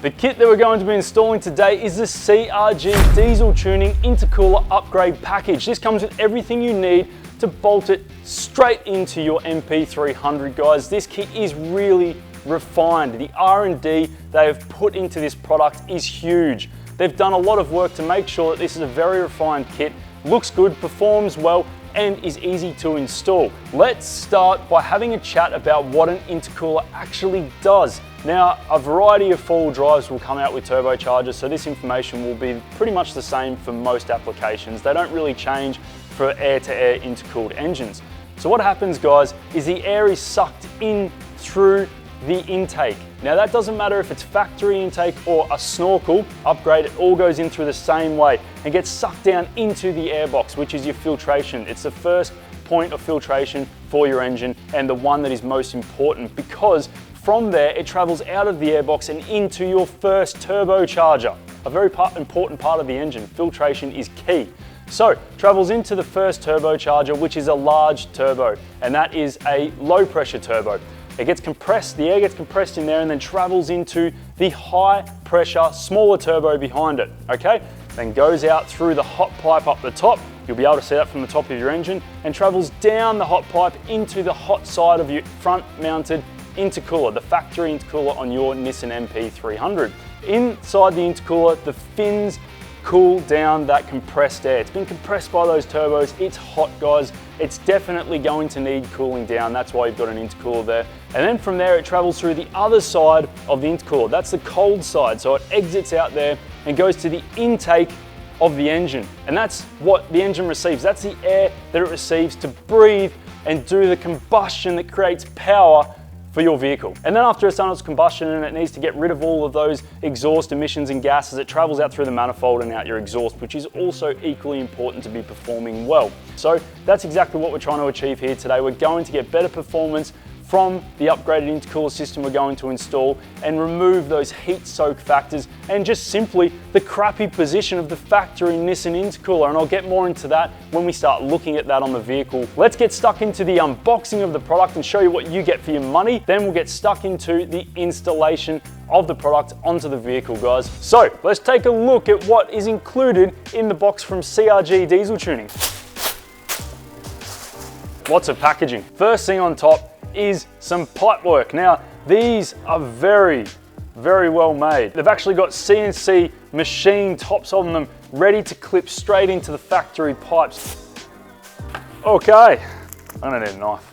The kit that we're going to be installing today is the CRG Diesel Tuning Intercooler Upgrade Package. This comes with everything you need to bolt it straight into your MP300, guys. This kit is really refined. The R&D they have put into this product is huge. They've done a lot of work to make sure that this is a very refined kit, looks good, performs well, and is easy to install. Let's start by having a chat about what an intercooler actually does. Now, a variety of four-wheel drives will come out with turbochargers, so this information will be pretty much the same for most applications. They don't really change for air-to-air intercooled engines. So what happens, guys, is the air is sucked in through the intake. Now that doesn't matter if it's factory intake or a snorkel upgrade, it all goes in through the same way and gets sucked down into the airbox, which is your filtration. It's the first point of filtration for your engine and the one that is most important, because from there it travels out of the airbox and into your first turbocharger. A very important part of the engine. Filtration is key. So, travels into the first turbocharger, which is a large turbo, and that is a low pressure turbo. It gets compressed, the air gets compressed in there and then travels into the high pressure, smaller turbo behind it, okay? Then goes out through the hot pipe up the top. You'll be able to see that from the top of your engine, and travels down the hot pipe into the hot side of your front mounted intercooler, the factory intercooler on your Nissan MP300. Inside the intercooler, the fins cool down that compressed air. It's been compressed by those turbos, it's hot, guys. It's definitely going to need cooling down. That's why you've got an intercooler there. And then from there, it travels through the other side of the intercooler. That's the cold side. So it exits out there and goes to the intake of the engine. And that's what the engine receives. That's the air that it receives to breathe and do the combustion that creates power for your vehicle. And then after it's done its combustion and it needs to get rid of all of those exhaust emissions and gases, it travels out through the manifold and out your exhaust, which is also equally important to be performing well. So that's exactly what we're trying to achieve here today. We're going to get better performance from the upgraded intercooler system we're going to install and remove those heat soak factors and just simply the crappy position of the factory Nissan intercooler. And I'll get more into that when we start looking at that on the vehicle. Let's get stuck into the unboxing of the product and show you what you get for your money. Then we'll get stuck into the installation of the product onto the vehicle, guys. So let's take a look at what is included in the box from CRG Diesel Tuning. Lots of packaging. First thing on top is some pipe work. Now, these are very, very well made. They've actually got CNC machine tops on them, ready to clip straight into the factory pipes. Okay, I'm gonna need a knife.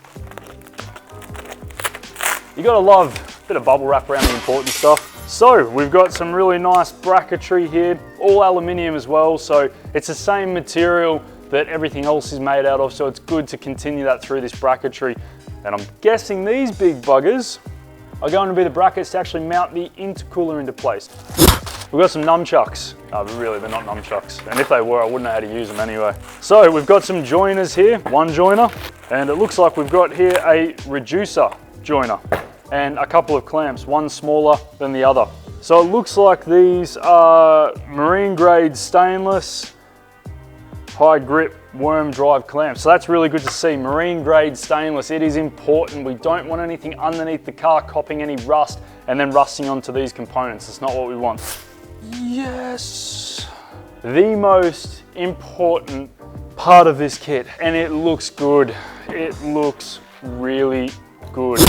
You gotta love a bit of bubble wrap around the important stuff. So, we've got some really nice bracketry here, all aluminium as well, so it's the same material that everything else is made out of, so it's good to continue that through this bracketry. And I'm guessing these big buggers are going to be the brackets to actually mount the intercooler into place. We've got some nunchucks. But really, they're not nunchucks. And if they were, I wouldn't know how to use them anyway. So we've got some joiners here, one joiner, and it looks like we've got here a reducer joiner and a couple of clamps, one smaller than the other. So it looks like these are marine grade stainless, high grip worm drive clamps. So that's really good to see. Marine grade stainless, it is important. We don't want anything underneath the car copping any rust and then rusting onto these components. It's not what we want. Yes, the most important part of this kit, and it looks good. It looks really good.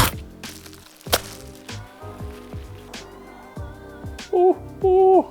Ooh, ooh.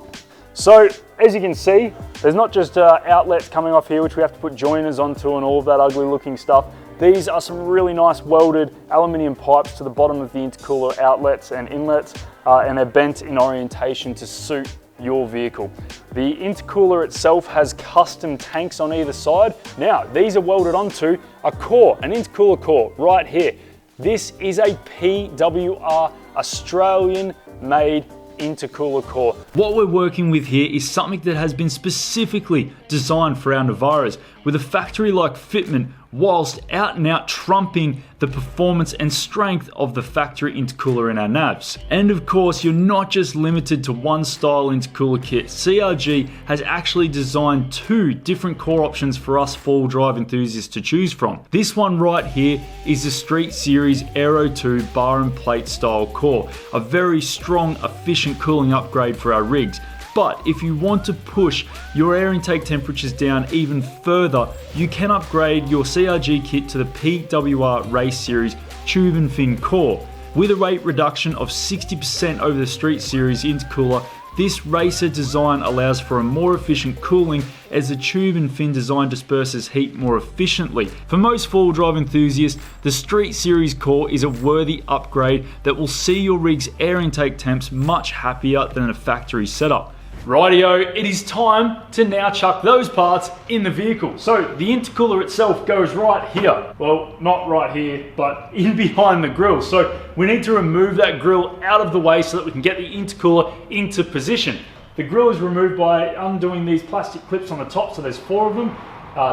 So, as you can see, there's not just outlets coming off here, which we have to put joiners onto and all of that ugly looking stuff. These are some really nice welded aluminium pipes to the bottom of the intercooler outlets and inlets, and they're bent in orientation to suit your vehicle. The intercooler itself has custom tanks on either side. Now, these are welded onto a core, an intercooler core right here. This is a PWR Australian made intercooler core. What we're working with here is something that has been specifically designed for our Navaras. with a factory-like fitment whilst out and out trumping the performance and strength of the factory intercooler in our navs. And of course, you're not just limited to one style intercooler kit. CRG has actually designed 2 different core options for us four-wheel drive enthusiasts to choose from. This one right here is the Street Series Aero 2 bar and plate style core, a very strong, efficient cooling upgrade for our rigs. But if you want to push your air intake temperatures down even further, you can upgrade your CRG kit to the PWR Race Series tube and fin core. With a rate reduction of 60% over the Street Series intercooler, this racer design allows for a more efficient cooling as the tube and fin design disperses heat more efficiently. For most four-wheel drive enthusiasts, the Street Series core is a worthy upgrade that will see your rig's air intake temps much happier than a factory setup. Rightio, it is time to now chuck those parts in the vehicle. So the intercooler itself goes right here. Well, not right here, but in behind the grille. So we need to remove that grille out of the way so that we can get the intercooler into position. The grille is removed by undoing these plastic clips on the top. So there's 4 of them,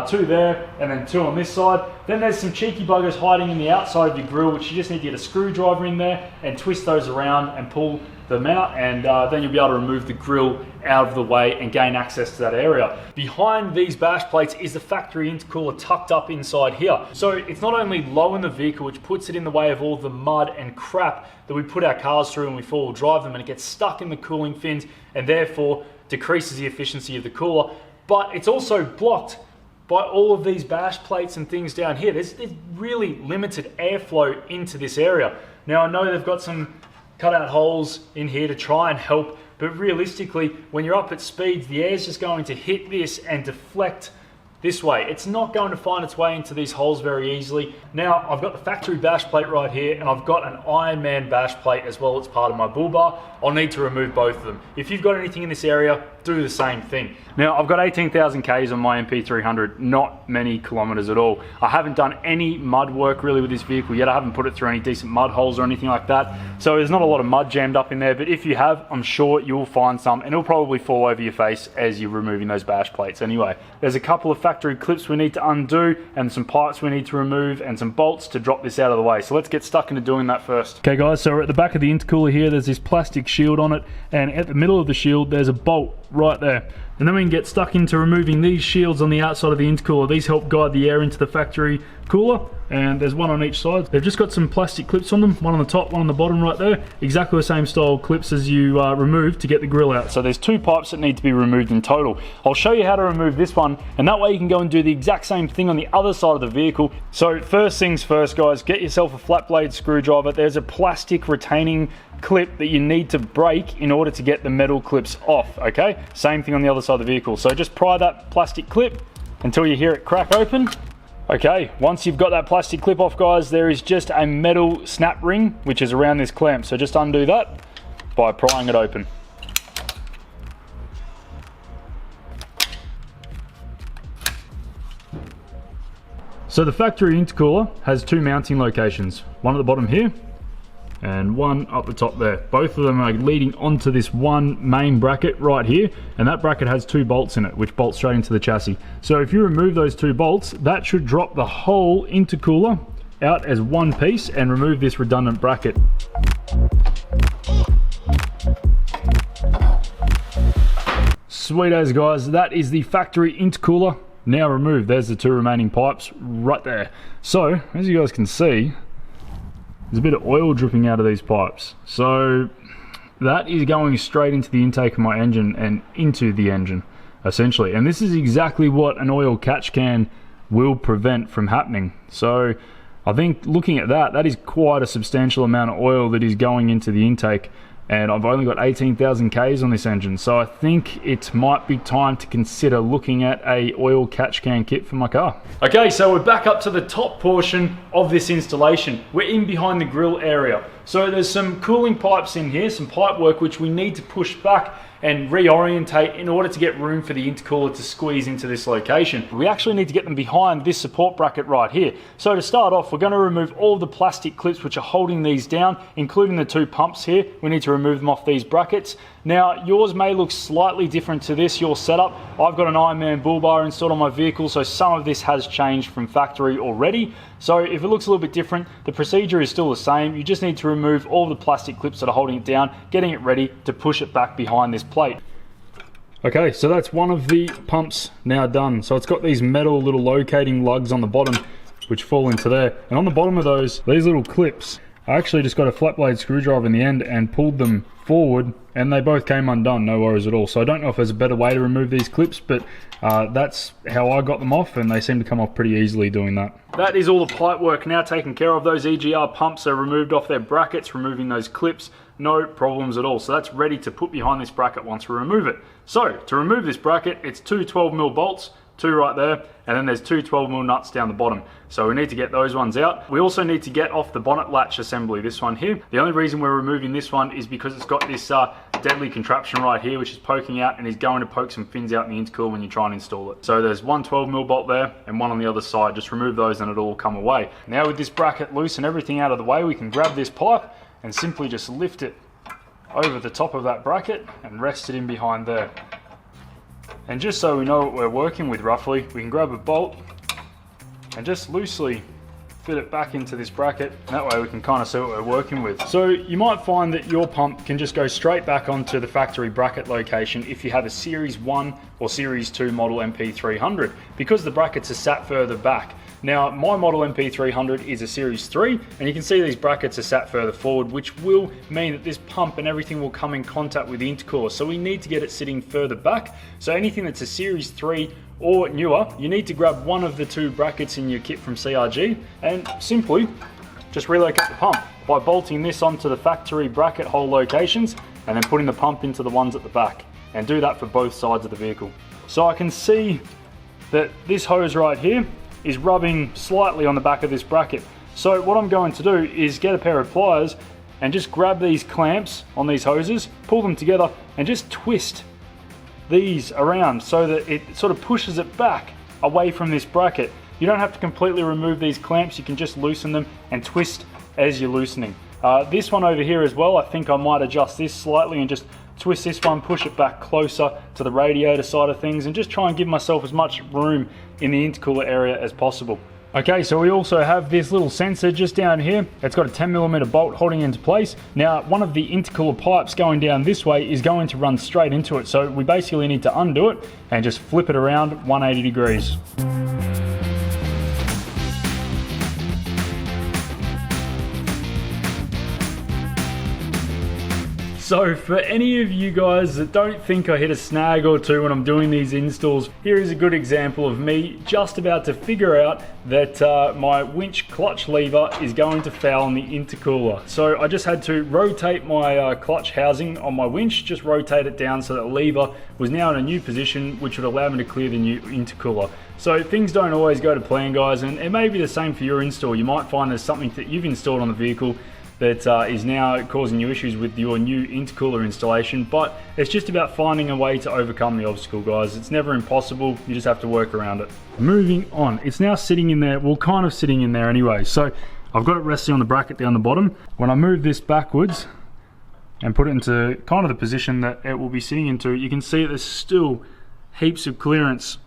2 there, and then 2 on this side. Then there's some cheeky buggers hiding in the outside of your grille, which you just need to get a screwdriver in there and twist those around and pull them out, and then you'll be able to remove the grille out of the way and gain access to that area. Behind these bash plates is the factory intercooler tucked up inside here. So it's not only low in the vehicle, which puts it in the way of all the mud and crap that we put our cars through when we four-wheel drive them, and it gets stuck in the cooling fins and therefore decreases the efficiency of the cooler, but it's also blocked by all of these bash plates and things down here. There's really limited airflow into this area. Now I know they've got some cut out holes in here to try and help, but realistically, when you're up at speeds, the air's just going to hit this and deflect this way. It's not going to find its way into these holes very easily. Now, I've got the factory bash plate right here, and I've got an Iron Man bash plate as well as part of my bull bar. I'll need to remove both of them. If you've got anything in this area, do the same thing. Now, I've got 18,000 Ks on my MP300, not many kilometers at all. I haven't done any mud work really with this vehicle yet. I haven't put it through any decent mud holes or anything like that. So there's not a lot of mud jammed up in there, but if you have, I'm sure you'll find some, and it'll probably fall over your face as you're removing those bash plates anyway. There's a couple of factory clips we need to undo, and some pipes we need to remove, and some bolts to drop this out of the way. So let's get stuck into doing that first. Okay guys, so we're at the back of the intercooler here. There's this plastic shield on it, and at the middle of the shield there's a bolt right there. And then we can get stuck into removing these shields on the outside of the intercooler. These help guide the air into the factory cooler, and there's one on each side. They've just got some plastic clips on them, one on the top, one on the bottom right there. Exactly the same style clips as you remove to get the grill out. So there's 2 pipes that need to be removed in total. I'll show you how to remove this one, and that way you can go and do the exact same thing on the other side of the vehicle. So first things first guys, get yourself a flat blade screwdriver. There's a plastic retaining clip that you need to break in order to get the metal clips off, okay? Same thing on the other side of the vehicle. So just pry that plastic clip until you hear it crack open. Okay, once you've got that plastic clip off guys, there is just a metal snap ring which is around this clamp. So just undo that by prying it open. So the factory intercooler has 2 mounting locations, one at the bottom here and one up the top there. Both of them are leading onto this one main bracket right here, and that bracket has 2 bolts in it which bolt straight into the chassis. So if you remove those 2 bolts, that should drop the whole intercooler out as one piece and remove this redundant bracket. Sweet as guys, that is the factory intercooler now removed. There's the 2 remaining pipes right there. So as you guys can see, there's a bit of oil dripping out of these pipes. So that is going straight into the intake of my engine and into the engine, essentially. And this is exactly what an oil catch can will prevent from happening. So I think looking at that, that is quite a substantial amount of oil that is going into the intake. And I've only got 18,000 Ks on this engine. So I think it might be time to consider looking at a oil catch can kit for my car. Okay, so we're back up to the top portion of this installation. We're in behind the grille area. So there's some cooling pipes in here, some pipe work which we need to push back and reorientate in order to get room for the intercooler to squeeze into this location. We actually need to get them behind this support bracket right here. So to start off, we're going to remove all of the plastic clips which are holding these down, including the two pumps here. We need to remove them off these brackets. Now, yours may look slightly different to this, your setup. I've got an Ironman bull bar installed on my vehicle, so some of this has changed from factory already. So if it looks a little bit different, the procedure is still the same. You just need to remove all the plastic clips that are holding it down, getting it ready to push it back behind this plate. Okay, so that's one of the pumps now done. So it's got these metal little locating lugs on the bottom which fall into there. And on the bottom of those, these little clips, I actually just got a flat blade screwdriver in the end and pulled them forward, and they both came undone, no worries at all. So I don't know if there's a better way to remove these clips, but that's how I got them off, and they seem to come off pretty easily doing that. That is all the pipe work now taken care of. Those EGR pumps are removed off their brackets, removing those clips, no problems at all. So that's ready to put behind this bracket once we remove it. So to remove this bracket, it's two 12mm bolts, two right there, and then there's two 12mm nuts down the bottom. So we need to get those ones out. We also need to get off the bonnet latch assembly, this one here. The only reason we're removing this one is because it's got this deadly contraption right here which is poking out and is going to poke some fins out in the intercooler when you try and install it. So there's one 12mm bolt there and one on the other side. Just remove those and it'll all come away. Now with this bracket loose and everything out of the way, we can grab this pipe and simply just lift it over the top of that bracket and rest it in behind there. And just so we know what we're working with roughly, we can grab a bolt and just loosely fit it back into this bracket. That way we can kind of see what we're working with. So you might find that your pump can just go straight back onto the factory bracket location if you have a Series 1 or Series 2 model MP300, because the brackets are sat further back. Now, my model MP300 is a Series 3, and you can see these brackets are sat further forward, which will mean that this pump and everything will come in contact with the intercooler. So we need to get it sitting further back. So anything that's a Series 3 or newer, you need to grab one of the two brackets in your kit from CRG and simply just relocate the pump by bolting this onto the factory bracket hole locations and then putting the pump into the ones at the back, and do that for both sides of the vehicle. So I can see that this hose right here is rubbing slightly on the back of this bracket. So what I'm going to do is get a pair of pliers and just grab these clamps on these hoses, pull them together and just twist these around so that it sort of pushes it back away from this bracket. You don't have to completely remove these clamps, you can just loosen them and twist as you're loosening. This one over here as well, I think I might adjust this slightly and just twist this one, push it back closer to the radiator side of things, and just try and give myself as much room in the intercooler area as possible. Okay, so we also have this little sensor just down here. It's got a 10mm bolt holding into place. Now, one of the intercooler pipes going down this way is going to run straight into it. So we basically need to undo it and just flip it around 180 degrees. So for any of you guys that don't think I hit a snag or two when I'm doing these installs, here is a good example of me just about to figure out that my winch clutch lever is going to foul on the intercooler. So I just had to rotate my clutch housing on my winch, just rotate it down so that the lever was now in a new position, which would allow me to clear the new intercooler. So things don't always go to plan, guys, and it may be the same for your install. You might find there's something that you've installed on the vehicle that is now causing you issues with your new intercooler installation, but it's just about finding a way to overcome the obstacle, guys. It's never impossible, you just have to work around it. Moving on, it's now sitting in there, well, kind of sitting in there anyway. So I've got it resting on the bracket down the bottom. When I move this backwards and put it into kind of the position that it will be sitting into, you can see there's still heaps of clearance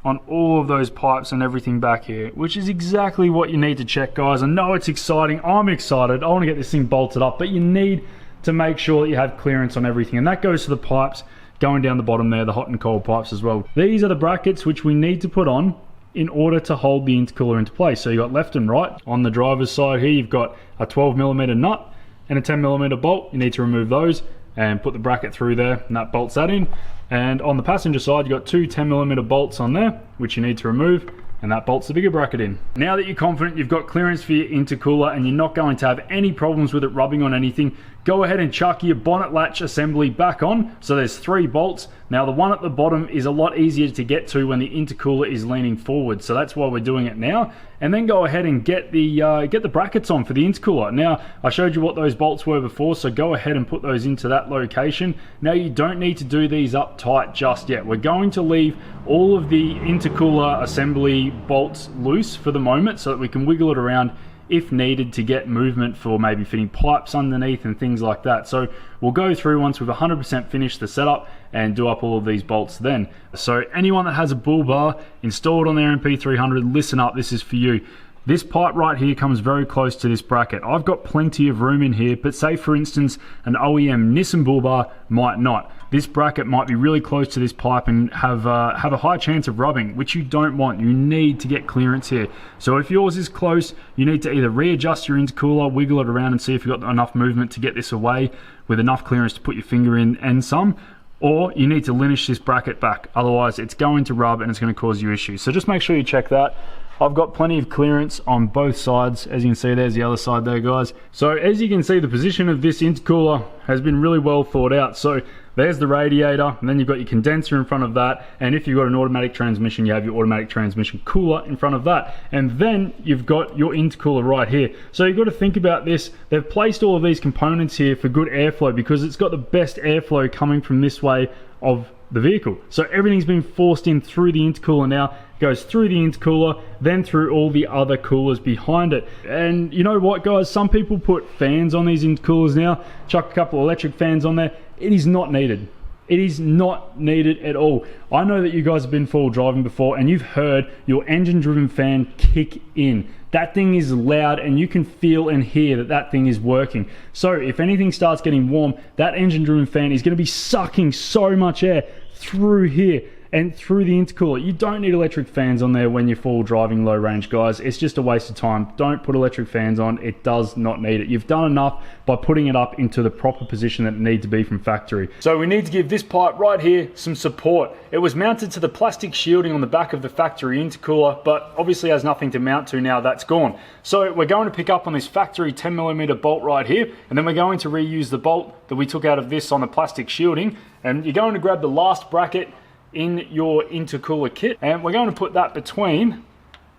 on all of those pipes and everything back here, which is exactly what you need to check, guys. I know it's exciting, I'm excited, I want to get this thing bolted up, but you need to make sure that you have clearance on everything, and that goes to the pipes going down the bottom there, the hot and cold pipes as well. These are the brackets which we need to put on in order to hold the intercooler into place. So you've got left and right. On the driver's side here, you've got a 12mm nut and a 10mm bolt. You need to remove those and put the bracket through there, and that bolts that in. And on the passenger side, you've got two 10mm bolts on there, which you need to remove, and that bolts the bigger bracket in. Now that you're confident you've got clearance for your intercooler and you're not going to have any problems with it rubbing on anything, go ahead and chuck your bonnet latch assembly back on. So there's 3 bolts. Now the one at the bottom is a lot easier to get to when the intercooler is leaning forward, so that's why we're doing it now. And then go ahead and get the brackets on for the intercooler. Now I showed you what those bolts were before, so go ahead and put those into that location. Now you don't need to do these up tight just yet. We're going to leave all of the intercooler assembly bolts loose for the moment so that we can wiggle it around if needed to get movement for maybe fitting pipes underneath and things like that. So we'll go through once we've 100% finished the setup and do up all of these bolts then. So anyone that has a bull bar installed on their MP300, listen up, this is for you. This pipe right here comes very close to this bracket. I've got plenty of room in here, but say for instance an OEM Nissan bull bar might not. This bracket might be really close to this pipe and have a high chance of rubbing, which you don't want. You need to get clearance here. So if yours is close, you need to either readjust your intercooler, wiggle it around and see if you've got enough movement to get this away with enough clearance to put your finger in and some, or you need to linish this bracket back. Otherwise it's going to rub and it's going to cause you issues. So just make sure you check that. I've got plenty of clearance on both sides. As you can see, there's the other side there, guys. So as you can see, the position of this intercooler has been really well thought out. So there's the radiator, and then you've got your condenser in front of that. And if you've got an automatic transmission, you have your automatic transmission cooler in front of that. And then you've got your intercooler right here. So you've got to think about this. They've placed all of these components here for good airflow because it's got the best airflow coming from this way of the vehicle. So everything's been forced in through the intercooler now, goes through the intercooler, then through all the other coolers behind it. And you know what, guys, some people put fans on these intercoolers now, chuck a couple of electric fans on there. It is not needed. It is not needed at all. I know that you guys have been full driving before and you've heard your engine driven fan kick in. That thing is loud and you can feel and hear that that thing is working. So if anything starts getting warm, that engine driven fan is going to be sucking so much air through here and through the intercooler. You don't need electric fans on there when you're full driving low range, guys. It's just a waste of time. Don't put electric fans on. It does not need it. You've done enough by putting it up into the proper position that it needs to be from factory. So we need to give this pipe right here some support. It was mounted to the plastic shielding on the back of the factory intercooler, but obviously has nothing to mount to now. That's gone. So we're going to pick up on this factory 10mm bolt right here, and then we're going to reuse the bolt that we took out of this on the plastic shielding, and you're going to grab the last bracket in your intercooler kit, and we're going to put that between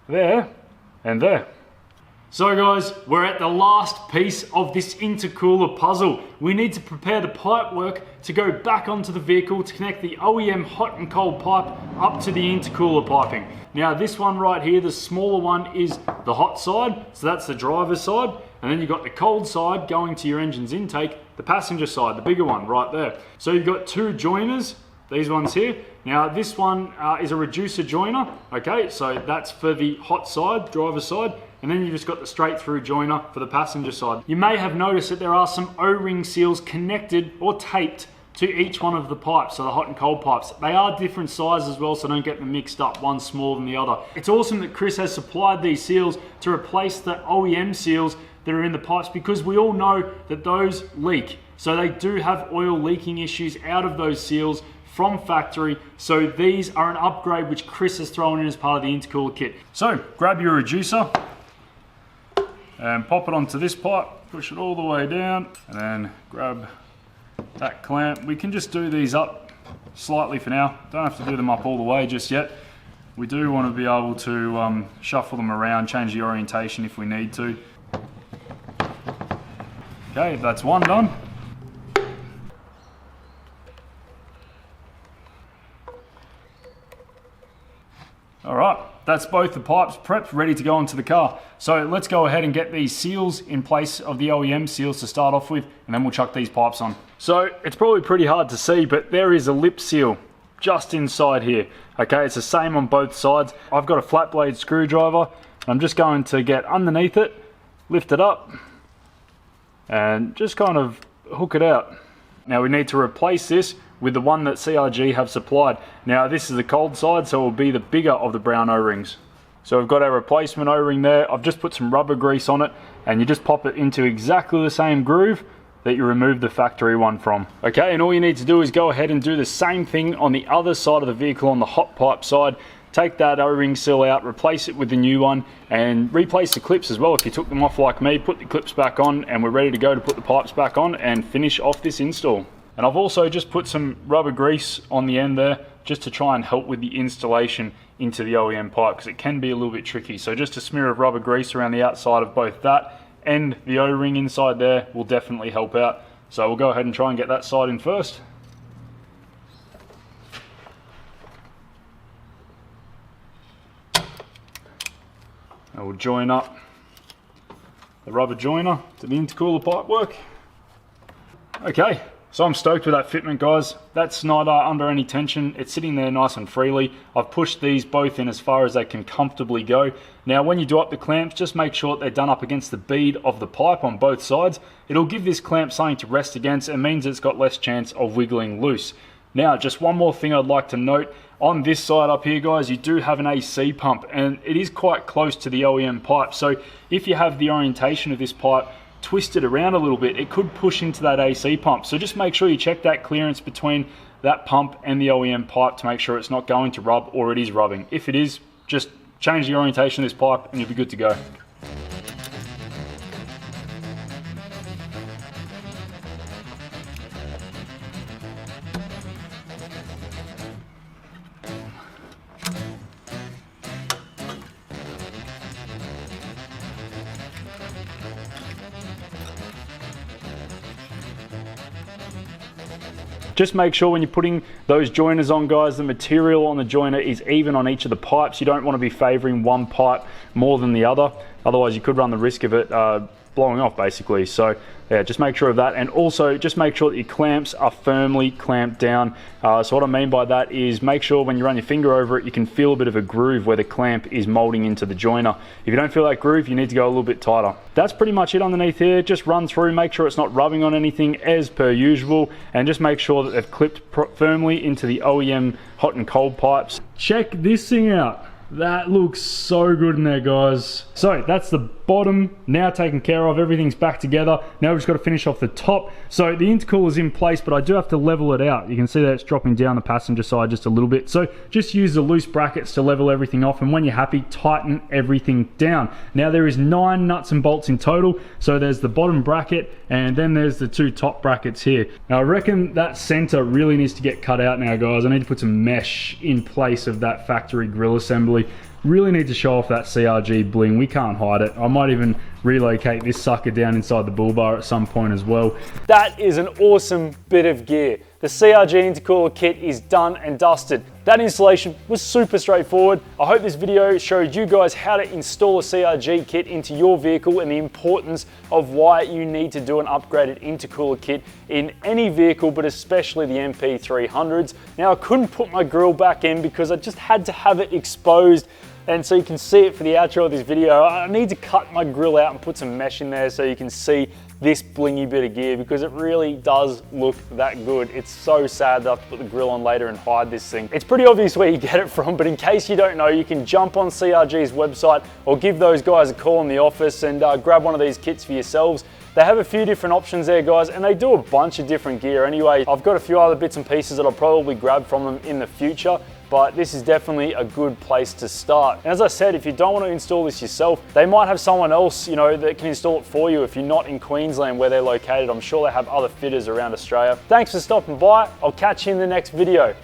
there and there. So guys, we're at the last piece of this intercooler puzzle. We need to prepare the pipe work to go back onto the vehicle to connect the OEM hot and cold pipe up to the intercooler piping. Now this one right here, the smaller one, is the hot side, so that's the driver's side, and then you've got the cold side going to your engine's intake, the passenger side, the bigger one right there. So you've got 2 joiners, these ones here. Now this one is a reducer joiner, okay, so that's for the hot side, driver's side, and then you just got the straight through joiner for the passenger side. You may have noticed that there are some O-ring seals connected or taped to each one of the pipes, so the hot and cold pipes. They are different sizes as well, so don't get them mixed up, one smaller than the other. It's awesome that Chris has supplied these seals to replace the OEM seals that are in the pipes, because we all know that those leak. So they do have oil leaking issues out of those seals from factory, so these are an upgrade which Chris has thrown in as part of the intercooler kit. So grab your reducer and pop it onto this pipe, push it all the way down, and then grab that clamp. We can just do these up slightly for now, don't have to do them up all the way just yet. We do want to be able to shuffle them around, change the orientation if we need to. Okay, that's one done. All right, that's both the pipes prepped, ready to go into the car. So let's go ahead and get these seals in place of the OEM seals to start off with, and then we'll chuck these pipes on. So it's probably pretty hard to see, but there is a lip seal just inside here. Okay, it's the same on both sides. I've got a flat blade screwdriver. I'm just going to get underneath it, lift it up, and just kind of hook it out. Now we need to replace this with the one that CRG have supplied. Now this is the cold side, so it will be the bigger of the brown O-rings. So we've got our replacement O-ring there. I've just put some rubber grease on it, and you just pop it into exactly the same groove that you removed the factory one from. Okay, and all you need to do is go ahead and do the same thing on the other side of the vehicle, on the hot pipe side. take that O-ring seal out, replace it with the new one, and replace the clips as well. If you took them off like me, put the clips back on, and we're ready to go to put the pipes back on and finish off this install. And I've also just put some rubber grease on the end there, just to try and help with the installation into the OEM pipe, because it can be a little bit tricky. So just a smear of rubber grease around the outside of both that and the O-ring inside there will definitely help out. So we'll go ahead and try and get that side in first. And we'll join up the rubber joiner to the intercooler pipe work. Okay. So I'm stoked with that fitment, guys. That's not under any tension. It's sitting there nice and freely. I've pushed these both in as far as they can comfortably go. Now, when you do up the clamps, just make sure they're done up against the bead of the pipe on both sides. It'll give this clamp something to rest against and means it's got less chance of wiggling loose. Now, just one more thing I'd like to note. On this side up here, guys, you do have an AC pump, and it is quite close to the OEM pipe. So if you have the orientation of this pipe twist it around a little bit, it could push into that AC pump. So just make sure you check that clearance between that pump and the OEM pipe to make sure it's not going to rub or it is rubbing. If it is, just change the orientation of this pipe and you'll be good to go. Just make sure when you're putting those joiners on, guys, the material on the joiner is even on each of the pipes. You don't want to be favoring one pipe more than the other. Otherwise, you could run the risk of it blowing off, basically. So yeah, just make sure of that. And also just make sure that your clamps are firmly clamped down. So what I mean by that is make sure when you run your finger over it, you can feel a bit of a groove where the clamp is molding into the joiner. If you don't feel that groove, you need to go a little bit tighter. That's pretty much it underneath here. Just run through, make sure it's not rubbing on anything as per usual, and just make sure that they've clipped firmly into the OEM hot and cold pipes. Check this thing out. That looks so good in there, guys. So that's the bottom now taken care of. Everything's back together. Now we've just got to finish off the top. So the intercooler's in place, but I do have to level it out. You can see that it's dropping down the passenger side just a little bit. So just use the loose brackets to level everything off, and when you're happy, tighten everything down. Now there is 9 nuts and bolts in total. So there's the bottom bracket, and then there's the 2 top brackets here. Now I reckon that center really needs to get cut out now, guys. I need to put some mesh in place of that factory grill assembly. Really need to show off that CRG bling. We can't hide it. I might even relocate this sucker down inside the bull bar at some point as well. That is an awesome bit of gear. The CRG Intercooler Kit is done and dusted. That installation was super straightforward. I hope this video showed you guys how to install a CRG kit into your vehicle and the importance of why you need to do an upgraded intercooler kit in any vehicle, but especially the MP300s. Now I couldn't put my grill back in because I just had to have it exposed, and so you can see it for the outro of this video. I need to cut my grill out and put some mesh in there so you can see this blingy bit of gear, because it really does look that good. It's so sad to have to put the grill on later and hide this thing. It's pretty obvious where you get it from, but in case you don't know, you can jump on CRG's website or give those guys a call in the office and grab one of these kits for yourselves. They have a few different options there, guys, and they do a bunch of different gear anyway. I've got a few other bits and pieces that I'll probably grab from them in the future, but this is definitely a good place to start. And as I said, if you don't want to install this yourself, they might have someone else, you know, that can install it for you if you're not in Queensland where they're located. I'm sure they have other fitters around Australia. Thanks for stopping by. I'll catch you in the next video.